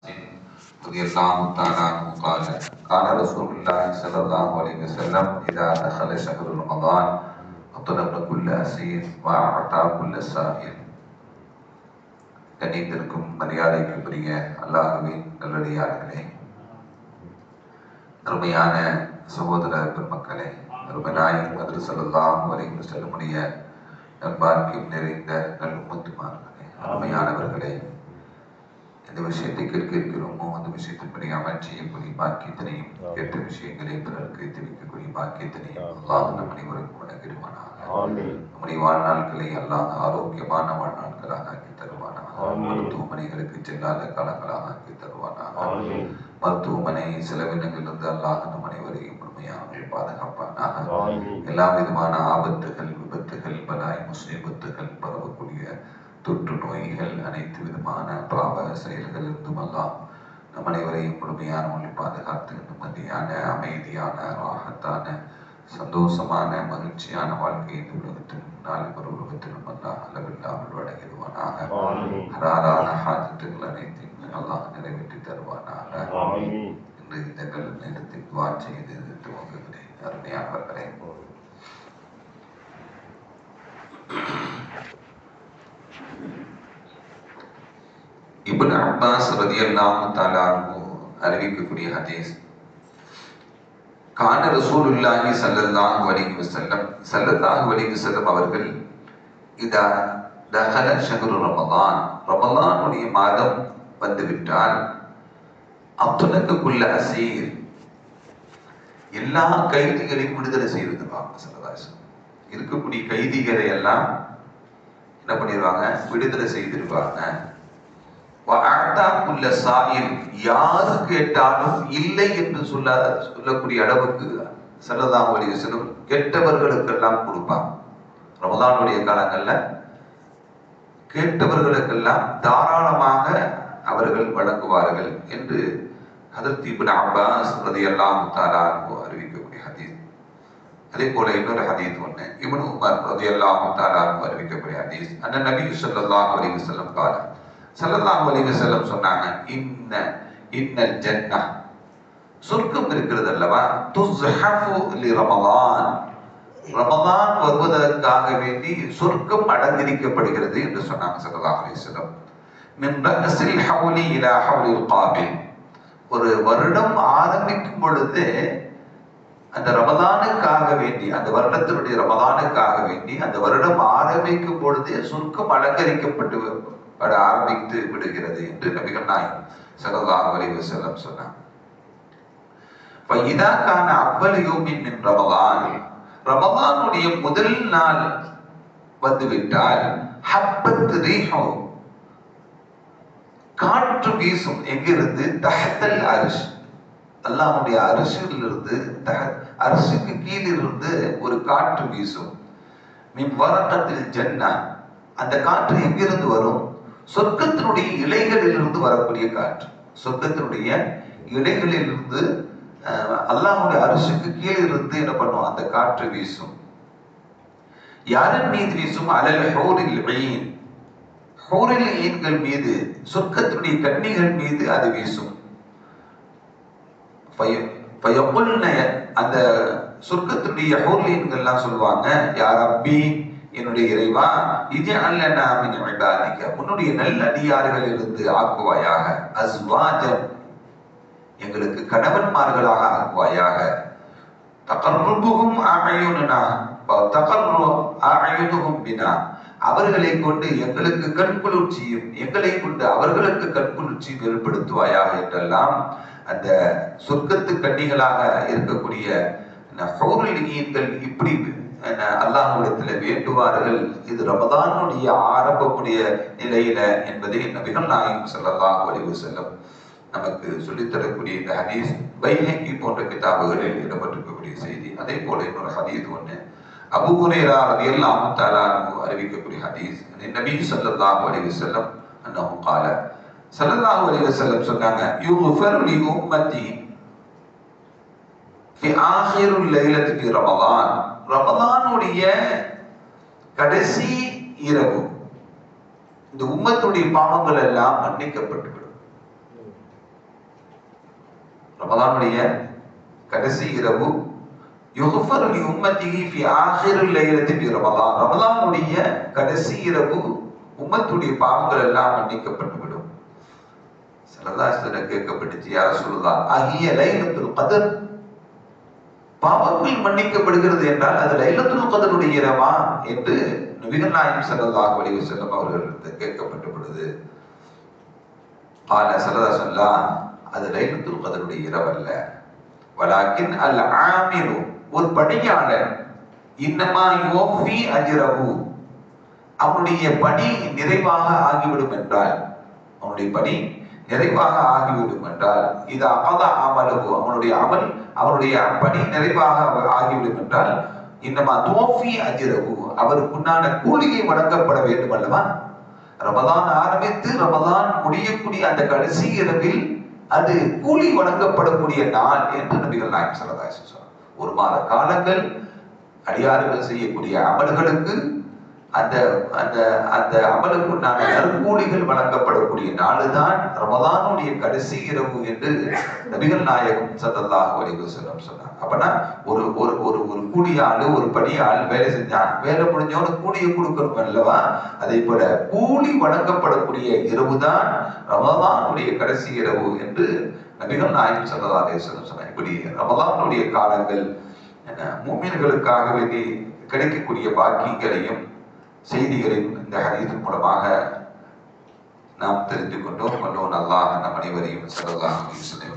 رضي الله تعالى عنه قال قال رسول الله صلى الله عليه وسلم إذا دخل شهر رمضان أطلق كل أسير وأعطى كل سائل. கண்ணியத்திற்கும் மரியாதைக்குரிய அல்லாஹ்வின் நல்லடியார்களே, அருமையான சகோதர பெருமக்களே, அருமை நாயகம் ஹஜ்ரத் ஸல்லல்லாஹு அலைஹி வஸல்லமுடைய நல்பாக்கியம் நிறைந்த நல்லும்மத்துமார்களே, அருமையானவர்களே, எந்த விஷயத்தை கேட்க இருக்கிறோமோ அந்த விஷயத்தின்படி அமல் செய்யக்கூடிய பாக்கியத்தினையும் கேட்ட விஷயங்களை பிறருக்கு தெரிவிக்கக்கூடிய பாக்கியத்தினையும் அல்லாஹ் நம் அனைவருக்கும் வழங்கிடுவானாக. நம்முடைய வாழ்நாட்களை அல்லாஹ் ஆரோக்கியமான வாழ்நாட்களாக ஆக்கி தருவானாக. மருத்துவமனைகளுக்கு செல்லாத காலங்களாக ஆக்கி தருவானாக. மருத்துவமனை செலவினங்களிலிருந்து அல்லாஹ் நம் அனைவரையும் முழுமையாக பாதுகாப்பானாக. எல்லா விதமான ஆபத்துகள், விபத்துகள், பலாய் முசீபத்துகள், பரவக்கூடிய தொற்று நோய்கள், அனைத்து விதமான பாவ செயல்களிலிருந்தும் அல்லாஹ் நம் அனைவரையும் முழுமையான முறையில் பாதுகாத்து நிம்மதியான, அமைதியான, ராகத்தான, சந்தோஷமான, மகிழ்ச்சியான வாழ்க்கை இந்த உலகத்திலும் நாளை ஒரு உலகத்திலும் அல்லாஹ் அளவில்லாமல் வழங்கிடுவானாக. ஹலாலான ஹாஜத்துகள் அனைத்தையும் அல்லாஹ் நிறைவேற்றி தருவானாக. இன்று இந்த நேரத்தில் துஆ செய்து துவங்குகிறேன். அருமையானவர்களே, இப்னு அப்பாஸ் ரலியல்லாஹு தஆலா அன்ஹு அறிவிக்கக்கூடிய ஹதீஸ், கான ரசூலுல்லாஹி ஸல்லல்லாஹு அலைஹி வஸல்லம் அவர்கள் இதா தஹல ஷஹ்ரு ரமதான், ரமலானுடைய மாதம் வந்துவிட்டால், அப்துலக குல்ல அசீர், எல்லா கைதிகளையும் விடுதலை செய்திருவாங்க. ஸல்லல்லாஹு அலைஹி வஸல்லம் இருக்கக்கூடிய கைதிகளை எல்லாம் என்ன பண்ணிடுவாங்க? விடுதலை செய்திருவாங்க. யாரு கேட்டாலும் இல்லை என்று சொல்லக்கூடிய அளவுக்கு ஸல்லல்லாஹு அலைஹி வஸல்லம் கெட்டவர்களுக்கெல்லாம் கொடுப்பாங்க. ரமலானுடைய காலங்கள்ல கேட்டவர்களுக்கெல்லாம் தாராளமாக அவர்கள் வழங்குவார்கள் என்று ஹஜ்ரத் இப்னு அப்பாஸ் ரலியல்லாஹு தஆலா அன்ஹு அறிவிக்கக்கூடிய ஹதீஸ். அதே போல இன்னொரு ஹதீஸ் ஒன்று, இப்னு உமர் ரலியல்லாஹு தஆலா அன்ஹு அறிவிக்கக்கூடிய ஹதீஸ், அன்ன நபி ஸல்லல்லாஹு அலைஹி வஸல்லம் قال, ஸல்லல்லாஹு அலைஹி வஸல்லம் சொன்னாங்க, இன்னல் ஜன்னah, சொர்க்கம் இருக்கிறது அல்லவா, துஸ்ஹஃபு லி ரமலான், ரமலான் வருவதற்காக வேண்டி சொர்க்கம் அலங்கரிக்கப்படுகிறது என்று சொன்னாங்க ஸல்லல்லாஹு அலைஹி வஸல்லம். மின் ரஅஸில் ஹவ்லி இலா ஹவ்லில் காபில், ஒரு வருடம் ஆரம்பிக்கும் பொழுது அந்த ரமலானுக்காக வேண்டி, அந்த வருடத்தினுடைய ரமலானுக்காக வேண்டி அந்த வருடம் ஆரம்பிக்கும் பொழுதே சொர்க்கம் அலங்கரிக்கப்பட்டு ஆரம்பித்து விடுகிறது என்று நபிகள் நாயகம் ஸல்லல்லாஹு அலைஹி வஸல்லம் சொன்னார். ஃபஇதா கான அவ்வல் யௌமின் மின் ரமலான், ரமலானுடைய முதல் நாள் வந்துவிட்டால், ஹப்பத் ரீஹு, காற்று வீசும். எங்கிருந்து? தஹத்தல் அர்ஷ், அல்லாஹ்வுடைய அர்ஷிலிருந்து, அர்ஷுக்கு கீழிருந்து ஒரு காற்று வீசும். மின் வரகத்தில் ஜன்னah, அந்த காற்று எங்கிருந்து வரும்? சொர்க்கத்தினுடைய இலைகளிலிருந்து வரக்கூடிய காற்று. சொர்க்கத்தினுடைய இலைகளிலிருந்து அல்லாஹ்வுடைய அர்ஷுக்கு கீழே இருந்து என்ன பண்ணும்? அந்த காற்று வீசும். யாரின் மீது வீசும்? அலல் ஹூரில் ஈன், ஹூரில் ஈன்கள் மீது, சொர்க்கத்தினுடைய கன்னிகள் மீது அது வீசும். ஃபயகுல்ன, அந்த சொர்க்கத்தினுடைய ஹூரில் ஈன்கள் எல்லாம் சொல்வாங்க, யா ரப்பி, என்னுடைய இறைவா, இஜ்அல் லனா மின் இபாதிக, உன்னுடைய நல்லடியார்களில் இருந்து ஆக்குவாயாக, அஸ்வாஜன், எங்களுக்கு கணவன்மார்களாக ஆக்குவாயாக, தகர்ருபுஹும் அஅயுனுனா தகர்ரு அஅயுனுஹும் பினா, அவர்களை கொண்டு எங்களுக்கு கண்குளிர்ச்சியும், எங்களை கொண்டு அவர்களுக்கு கண்குளிர்ச்சியும் ஏற்படுத்துவாயாக என்றெல்லாம் அந்த சொர்க்கத்து கன்னிகளாக இருக்கக்கூடிய ஹூருல் ஈன்கள் இப்படி அல்லாஹ்விடத்தில் வேண்டுவார்கள். இது ரமதானுடைய ஆரம்பமுடைய நிலையில என்பதை நபிகள் நாயகம் ஸல்லல்லாஹு அலைஹி வஸல்லம் நமக்கு சொல்லித்தரக்கூடிய இந்த ஹதீஸ் பைஹகி போன்ற கிதாபுகளில் இடம்பெற்றிருக்கக்கூடிய செய்தி. அதே போல இன்னொரு ஹதீஸ் ஒன்று, அபூ ஹுரைரா ரலியல்லாஹு தஆலா அன்ஹு அறிவிக்கக்கூடிய ஹதீஸ், நபி ஸல்லல்லாஹு அலைஹி வஸல்லம் அன்னஹு قال, ஸல்லல்லாஹு அலைஹி வஸல்லம் சொன்னாங்க, யுஃபரு லி உம்மத்தி ஃபி ஆகிருல் லைலத்தி ஃபி ரமலான், ரமலானுடைய கடைசி இரவு இந்த உம்மத்துடைய பாவங்கள் எல்லாம் மன்னிக்கப்பட்டுவிடும். ரமலானுடைய கடைசி இரவு யுக்ஃபரு லி உம்மத்திஹி ஃபி ஆகிரில் லைலத்தி ஃபி ரமலான். ரமலானுடைய கடைசி இரவு உம்மத்துடைய பாவங்கள் எல்லாம் மன்னிக்கப்பட்டுவிடும். ஸல்லல்லாஹு அலைஹி வஸல்லம் கேட்கப்பட்டுச்சு, யா ரசூலுல்லாஹ் அஹிய லைலத்துல் கத்ர், பாவங்கள் மன்னிக்கப்படுகிறது என்றால் அது லைலத்துல் கத்ருடைய இரவா என்று நபிகள் நாயகம் ஸல்லல்லாஹு அலைஹி வஸல்லம் அவர்களிடத்தில் கேட்கப்பட்ட பொழுது قال ஸல்லல்லாஹு அலைஹி வஸல்லம், அது லைலத்துல் கத்ருடைய இரவல்ல, வலாக்கின் அல் ஆமிலு, ஒரு பணியாளர், இன்னமா யோஃபி அஜ்ரஹு, அவனுடைய பணி நிறைவாக ஆகிவிடும் என்றால், அவனுடைய பணி நிறைவாக ஆகிவிடும் என்றால், இது அகத அமலகு, அவனுடைய பணி நிறைவாக ஆகிவிடும் என்றால், இன்னமா தோஃபி அஜ்ரஹு, அவருக்குண்டான கூலியை வழங்கப்பட வேண்டும் அல்லவா. ரமலான் ஆரம்பித்து ரமலான் முடியக்கூடிய அந்த கடைசி இரவில் அது கூலி வழங்கப்படக்கூடிய நாள் என்று நபிகள் நாயகம் ஸல்லல்லாஹு அலைஹி வஸல்லம். ஒரு மாத காலங்கள் அடியார்கள் செய்யக்கூடிய அமல்களுக்கு அந்த அந்த அந்த அமலுக்குண்டான நற்கூலிகள் வழங்கப்படக்கூடிய நாளுதான் ரமலானுடைய கடைசி இரவு என்று நபிகள் நாயகம் ஸல்லல்லாஹு அலைஹி வஸல்லம் சொன்னார். அப்பனா ஒரு ஒரு ஒரு ஒரு கூலியாளு, ஒரு பணியாள் வேலை செஞ்சான், வேலை முடிஞ்சவனு கூலியை கொடுக்கணும் அல்லவா. அதே போல கூலி வழங்கப்படக்கூடிய இரவு தான் ரமலானுடைய கடைசி இரவு என்று நபிகள் நாயகம் ஸல்லல்லாஹு அலைஹி வஸல்லம் சொன்னார். இப்படி ரமலானுடைய காலங்கள் முஃமின்களுக்காக வேண்டி கிடைக்கக்கூடிய பாக்கியங்களையும் செய்திகளையும் இந்த ஹதீஸின் மூலமாக நாம் தெரிந்து கொண்டோம். அல்லாஹ் நம் அனைவரையும் ஸல்லல்லாஹு அலைஹி வஸல்லம்